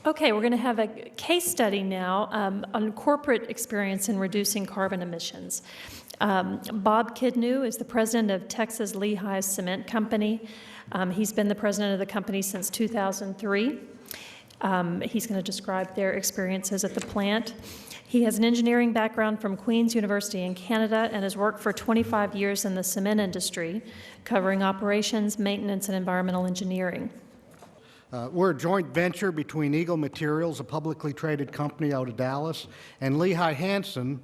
Okay, we're going to have a case study now on corporate experience in reducing carbon emissions. Bob Kidnew is the president of Texas Lehigh Cement Company. He's been the president of the company since 2003. He's going to describe their experiences at the plant. He has an engineering background from Queen's University in Canada and has worked for 25 years in the cement industry, covering operations, maintenance, and environmental engineering. We're a joint venture between Eagle Materials, a publicly traded company out of Dallas, and Lehigh Hansen,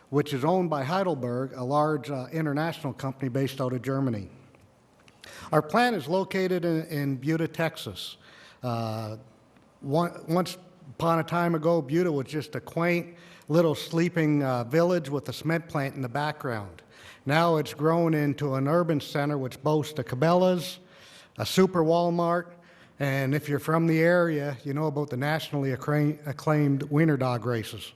which is owned by Heidelberg, a large international company based out of Germany. Our plant is located in Buda, Texas. Once upon a time ago, Buda was just a quaint little sleeping village with a cement plant in the background. Now it's grown into an urban center which boasts a Cabela's, a Super Walmart, and if you're from the area, you know about the nationally acclaimed wiener dog races.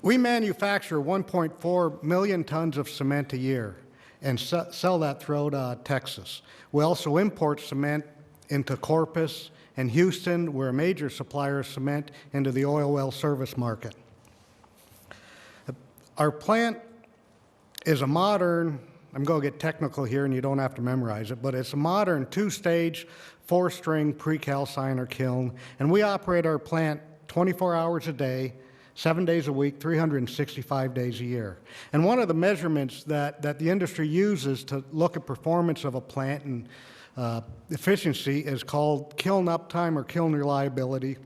We manufacture 1.4 million tons of cement a year and sell that throughout Texas. We also import cement into Corpus and Houston. We're a major supplier of cement into the oil well service market. Our plant is a modern, I'm going to get technical here and you don't have to memorize it, but it's a modern two-stage, four-string pre-calciner kiln, and we operate our plant 24 hours a day, 7 days a week, 365 days a year. And one of the measurements that the industry uses to look at performance of a plant and efficiency is called kiln uptime or kiln reliability.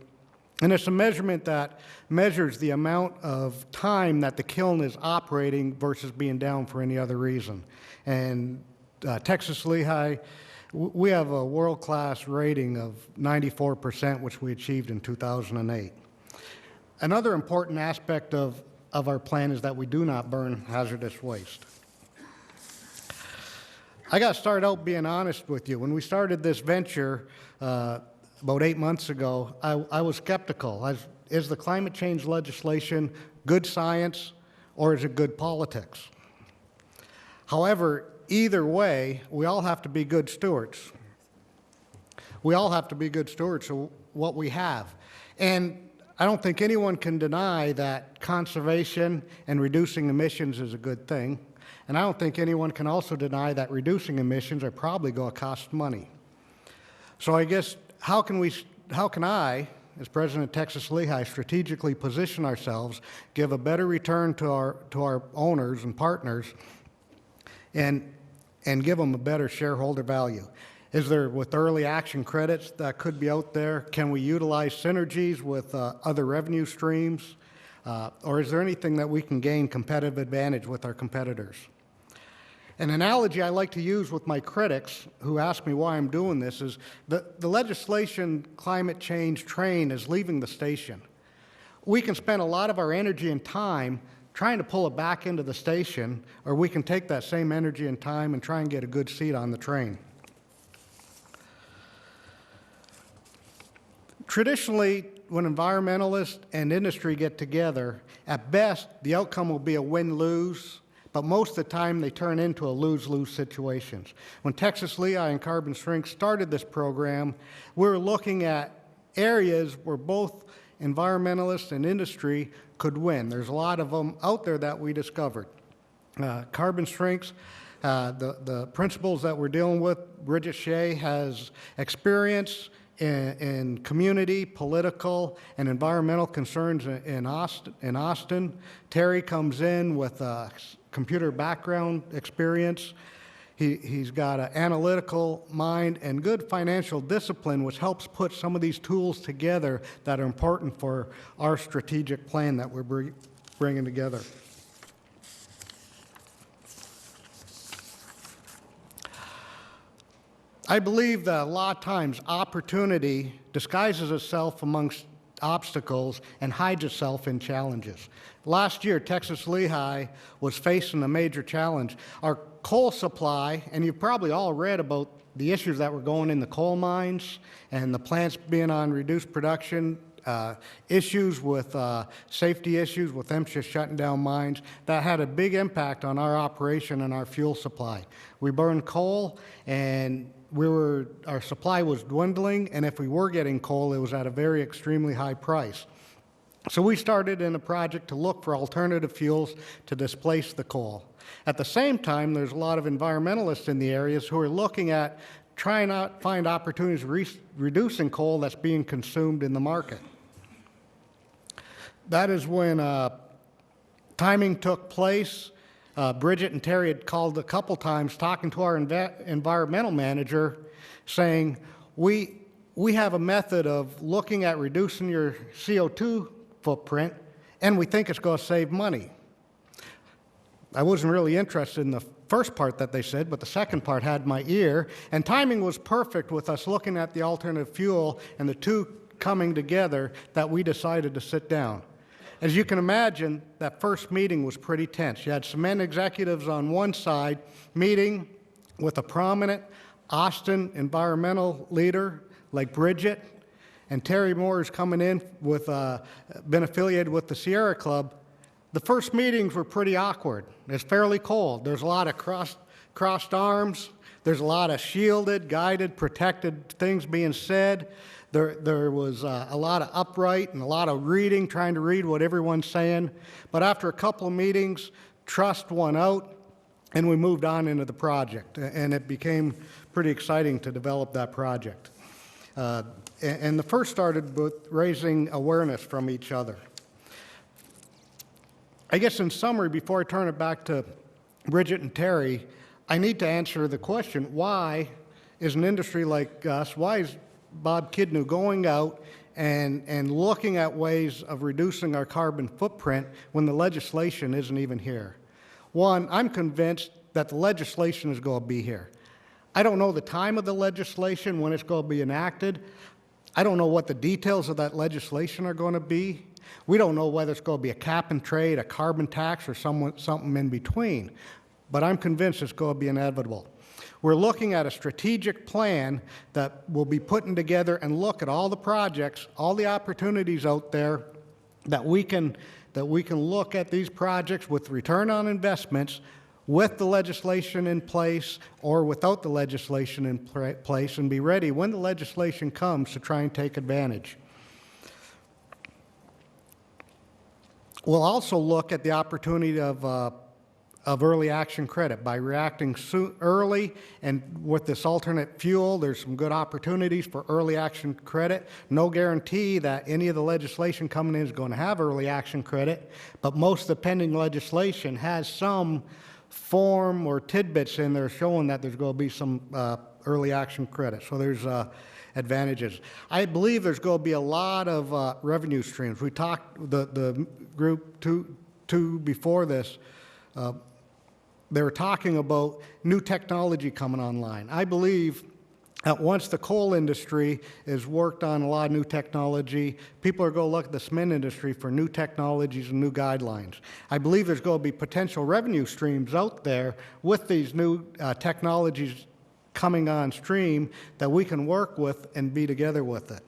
And it's a measurement that measures the amount of time that the kiln is operating versus being down for any other reason. And Texas Lehigh, we have a world-class rating of 94%, which we achieved in 2008. Another important aspect of our plan is that we do not burn hazardous waste. I got to start out being honest with you. When we started this venture about 8 months ago, I was skeptical. Is the climate change legislation good science or is it good politics? However, either way, we all have to be good stewards. We all have to be good stewards of what we have. And I don't think anyone can deny that conservation and reducing emissions is a good thing. And I don't think anyone can also deny that reducing emissions are probably going to cost money. So I guess, how can I, as president of Texas Lehigh, strategically position ourselves, give a better return to our owners and partners, and give them a better shareholder value? Is there, with early action credits that could be out there, can we utilize synergies with other revenue streams? Or is there anything that we can gain competitive advantage with our competitors? An analogy I like to use with my critics who ask me why I'm doing this is the legislation climate change train is leaving the station. We can spend a lot of our energy and time trying to pull it back into the station, or we can take that same energy and time and try and get a good seat on the train. Traditionally, when environmentalists and industry get together, at best, the outcome will be a win-lose, but most of the time they turn into a lose-lose situations. When Texas Lehigh and Carbon Shrink started this program, we were looking at areas where both environmentalists and industry could win. There's a lot of them out there that we discovered. Carbon Shrinks, the principles that we're dealing with, Bridget Shea has experience in community, political, and environmental concerns in Austin. Terry comes in with a computer background experience. He's got an analytical mind and good financial discipline, which helps put some of these tools together that are important for our strategic plan that we're bringing together. I believe that a lot of times opportunity disguises itself amongst obstacles and hides itself in challenges. Last year, Texas Lehigh was facing a major challenge. Our coal supply, and you've probably all read about the issues that were going in the coal mines and the plants being on reduced production, issues with safety issues with them just shutting down mines, that had a big impact on our operation and our fuel supply. We burn coal, and our supply was dwindling, and if we were getting coal, it was at a very extremely high price. So we started in a project to look for alternative fuels to displace the coal. At the same time, there's a lot of environmentalists in the areas who are looking at trying to find opportunities reducing coal that's being consumed in the market. That is when timing took place. Bridget and Terry had called a couple times talking to our environmental manager saying, we have a method of looking at reducing your CO2 footprint, and we think it's going to save money. I wasn't really interested in the first part that they said, but the second part had my ear, and timing was perfect with us looking at the alternative fuel and the two coming together that we decided to sit down. As you can imagine, that first meeting was pretty tense. You had cement executives on one side meeting with a prominent Austin environmental leader like Bridget, and Terry Moore is coming in with, been affiliated with the Sierra Club. The first meetings were pretty awkward. It's fairly cold. There's a lot of crossed arms. There's a lot of shielded, guided, protected things being said. There was a lot of upright and a lot of reading, trying to read what everyone's saying. But after a couple of meetings, trust won out, and we moved on into the project. And it became pretty exciting to develop that project. And the first started with raising awareness from each other. I guess in summary, before I turn it back to Bridget and Terry, I need to answer the question, why is an industry like us, why is Bob Kidnew going out and looking at ways of reducing our carbon footprint when the legislation isn't even here? One, I'm convinced that the legislation is going to be here. I don't know the time of the legislation, when it's going to be enacted. I don't know what the details of that legislation are going to be. We don't know whether it's going to be a cap and trade, a carbon tax, or something in between. But I'm convinced it's going to be inevitable. We're looking at a strategic plan that will be putting together and look at all the projects, all the opportunities out there that we can look at these projects with return on investments, with the legislation in place or without the legislation in place, and be ready when the legislation comes to try and take advantage. We'll also look at the opportunity of early action credit. By reacting early and with this alternate fuel, there's some good opportunities for early action credit. No guarantee that any of the legislation coming in is going to have early action credit, but most of the pending legislation has some form or tidbits in there showing that there's going to be some early action credit. So there's advantages. I believe there's going to be a lot of revenue streams. We talked, the group two before this, they were talking about new technology coming online. I believe that once the coal industry has worked on a lot of new technology, people are going to look at the cement industry for new technologies and new guidelines. I believe there's going to be potential revenue streams out there with these new technologies coming on stream that we can work with and be together with it.